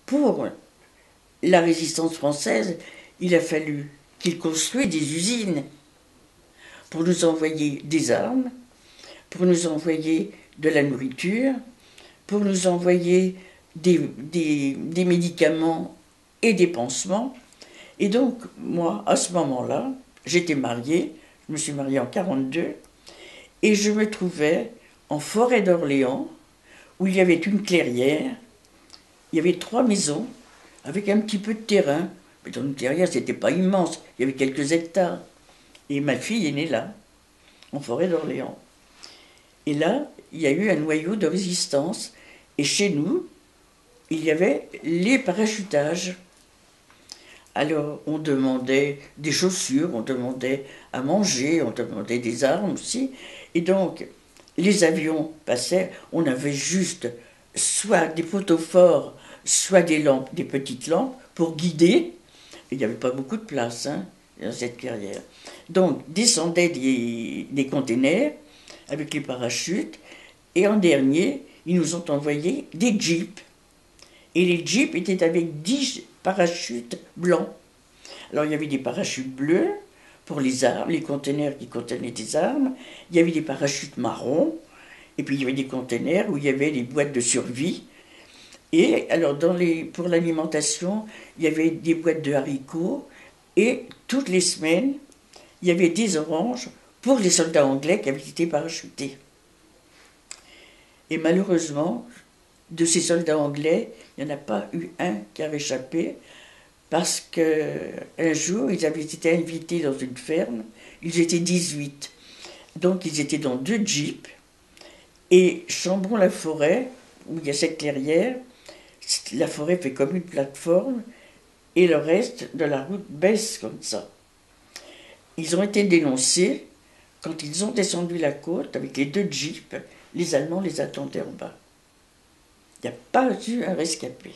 pour la résistance française, il a fallu qu'ils construisent des usines pour nous envoyer des armes, pour nous envoyer de la nourriture, pour nous envoyer des médicaments et des pansements. Et donc, moi, à ce moment-là, j'étais mariée, je me suis mariée en 1942, et je me trouvais en forêt d'Orléans, où il y avait une clairière, il y avait 3 maisons, avec un petit peu de terrain. Mais dans une clairière, c'était pas immense, il y avait quelques hectares. Et ma fille est née là, en forêt d'Orléans. Et là, il y a eu un noyau de résistance, et chez nous, il y avait les parachutages. Alors, on demandait des chaussures, on demandait à manger, on demandait des armes aussi. Et donc, les avions passaient, on avait juste soit des poteaux forts, soit des lampes, des petites lampes pour guider. Il n'y avait pas beaucoup de place dans cette carrière. Donc, descendaient des containers avec les parachutes. Et en dernier, ils nous ont envoyé des jeeps. Et les jeeps étaient avec 10 parachutes blancs. Alors il y avait des parachutes bleus pour les armes, les containers qui contenaient des armes. Il y avait des parachutes marrons. Et puis il y avait des containers où il y avait des boîtes de survie. Et alors pour l'alimentation, il y avait des boîtes de haricots. Et toutes les semaines, il y avait des oranges pour les soldats anglais qui avaient été parachutés. Et malheureusement, de ces soldats anglais, il n'y en a pas eu un qui a échappé, parce qu'un jour, ils avaient été invités dans une ferme, ils étaient 18. Donc ils étaient dans 2 jeeps, et Chambon-la-Forêt, où il y a cette clairière, la forêt fait comme une plateforme, et le reste de la route baisse comme ça. Ils ont été dénoncés. Quand ils ont descendu la côte avec les 2 jeeps, les Allemands les attendaient en bas. Il n'y a pas eu un rescapé.